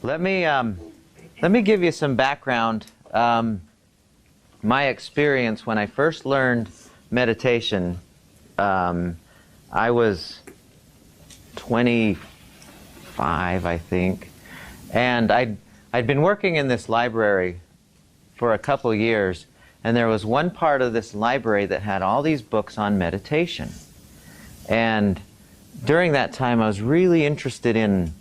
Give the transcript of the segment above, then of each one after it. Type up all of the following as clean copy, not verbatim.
Let me give you some background. My experience when I first learned meditation, I was 25, I think, and I'd been working in this library for a couple years, and there was one part of this library that had all these books on meditation. And during that time, I was really interested in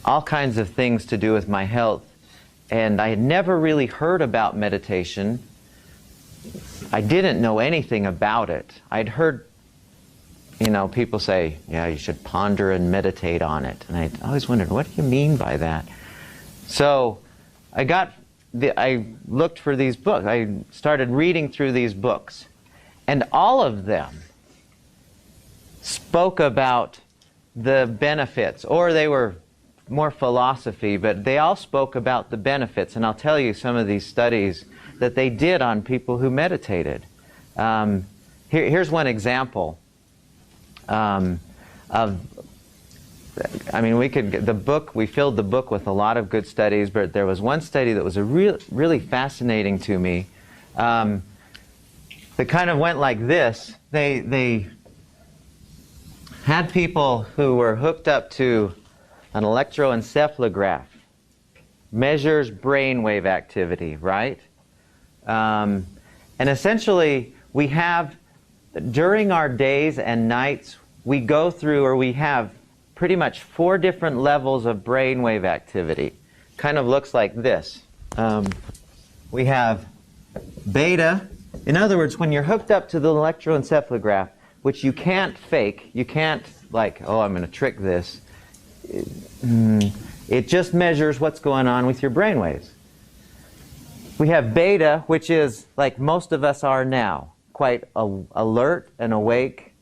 all kinds of things to do with my health. And I had never really heard about meditation. I didn't know anything about it. I'd heard, people say, yeah, you should ponder and meditate on it. And I always wondered, what do you mean by that? So I looked for these books. I started reading through these books. And all of them spoke about the benefits, or they were more philosophy, but they all spoke about the benefits. And I'll tell you some of these studies that they did on people who meditated. Here's one example we filled the book with a lot of good studies, but there was one study that was really fascinating to me. That kind of went like this. They had people who were hooked up to an electroencephalograph, measures brainwave activity, right? And essentially, we have, during our days and nights, we go through, or we have pretty much 4 different levels of brainwave activity. Kind of looks like this. We have beta. In other words, when you're hooked up to the electroencephalograph, which you can't fake, you can't like, oh, I'm going to trick this. It just measures what's going on with your brainwaves. We have beta, which is like most of us are now, quite alert and awake.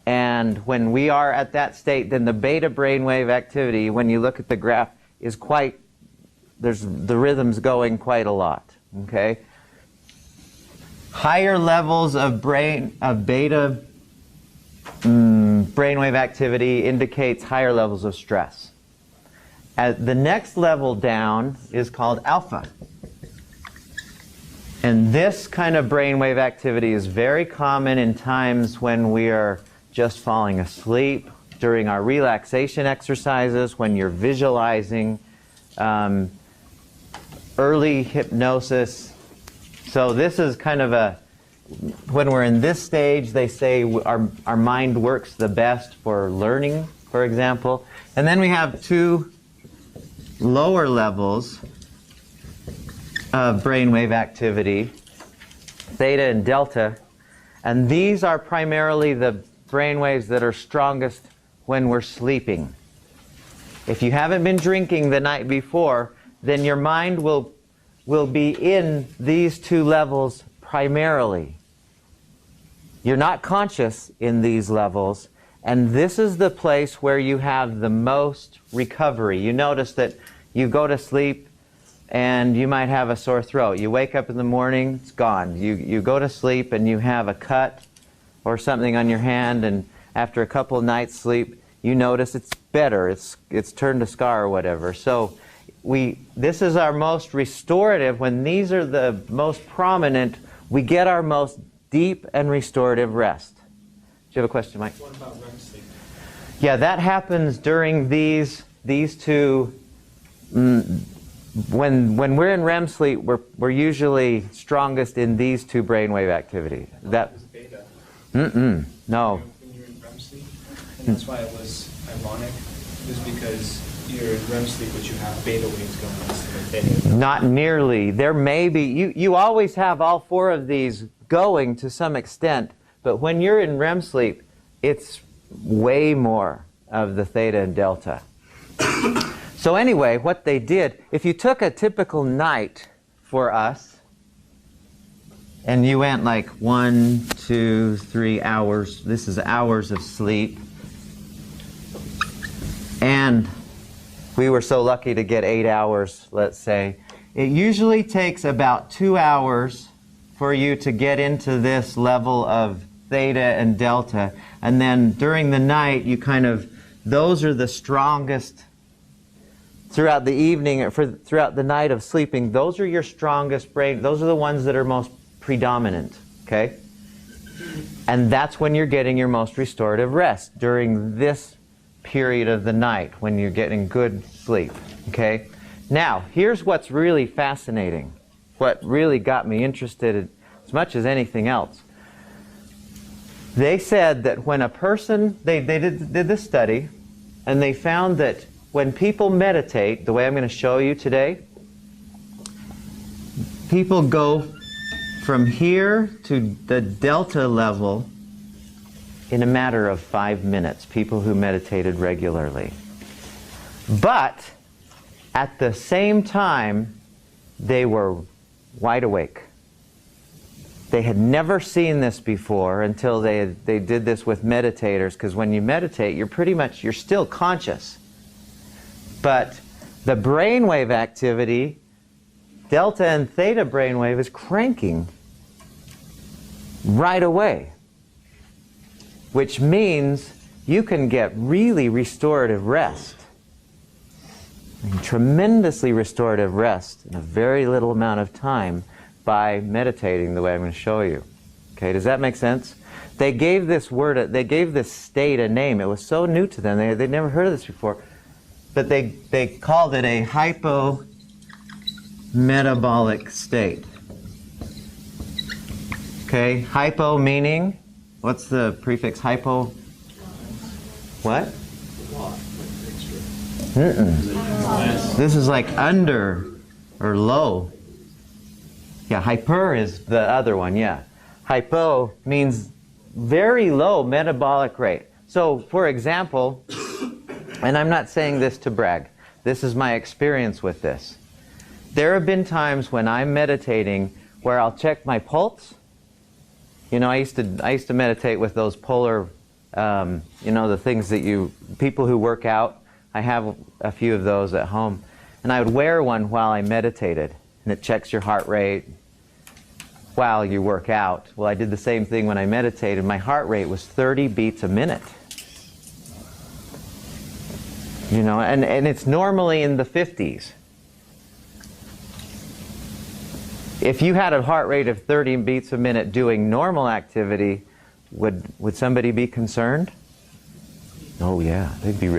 And when we are at that state, then the beta brainwave activity, when you look at the graph, is the rhythm's going quite a lot. Okay? Higher levels of beta brainwave activity indicates higher levels of stress. The next level down is called alpha. And this kind of brainwave activity is very common in times when we are just falling asleep, during our relaxation exercises, when you're visualizing, early hypnosis. So this is kind of when we're in this stage, they say our mind works the best for learning, for example. And then we have 2 lower levels of brainwave activity, theta and delta. And these are primarily the brainwaves that are strongest when we're sleeping. If you haven't been drinking the night before, then your mind will be in these 2 levels primarily. You're not conscious in these levels, and this is the place where you have the most recovery. You notice that you go to sleep and you might have a sore throat. You wake up in the morning, it's gone. You go to sleep and you have a cut or something on your hand, and after a couple of nights sleep, you notice it's better. It's turned to scar or whatever. So this is our most restorative. When these are the most prominent, we get our most deep and restorative rest. Do you have a question, Mike? What about REM sleep? Yeah, that happens during these 2. When we're in REM sleep, we're usually strongest in these 2 brainwave activities. That was beta. No. When you're in REM sleep, and that's why it was ironic, is because you're in REM sleep, but you have beta waves going on simultaneously. Not nearly. There may be. You always have all 4 of these going to some extent, but when you're in REM sleep, it's way more of the theta and delta. So anyway, what they did, if you took a typical night for us, and you went like 1, 2, 3 hours, this is hours of sleep, and we were so lucky to get 8 hours, let's say, it usually takes about 2 hours for you to get into this level of theta and delta. And then during the night, those are the strongest throughout the evening or throughout the night of sleeping, those are your strongest brain. Those are the ones that are most predominant, okay? And that's when you're getting your most restorative rest, during this period of the night when you're getting good sleep, okay? Now, here's what's really fascinating, what really got me interested as much as anything else. They said that when a person, they did this study, and they found that when people meditate, the way I'm going to show you today, people go from here to the delta level in a matter of 5 minutes, people who meditated regularly. But at the same time, they were wide awake. They had never seen this before until they did this with meditators, because when you meditate, you're still conscious. But the brainwave activity, delta and theta brainwave, is cranking right away, which means you can get really restorative rest, tremendously restorative rest in a very little amount of time by meditating the way I'm going to show you. Okay, does that make sense? They gave this state a name. It was so new to them. They'd never heard of this before. But they called it a hypo-metabolic state. Okay, hypo meaning, what's the prefix hypo? What? This is like under or low. Yeah, hyper is the other one, yeah. Hypo means very low metabolic rate. So, for example, and I'm not saying this to brag, this is my experience with this. There have been times when I'm meditating where I'll check my pulse. You know, I used to meditate with those polar, you know, the things that people who work out, I have a few of those at home. And I would wear one while I meditated. And it checks your heart rate while you work out. Well, I did the same thing when I meditated. My heart rate was 30 beats a minute. You know, and it's normally in the 50s. If you had a heart rate of 30 beats a minute doing normal activity, would somebody be concerned? Oh yeah, they'd be.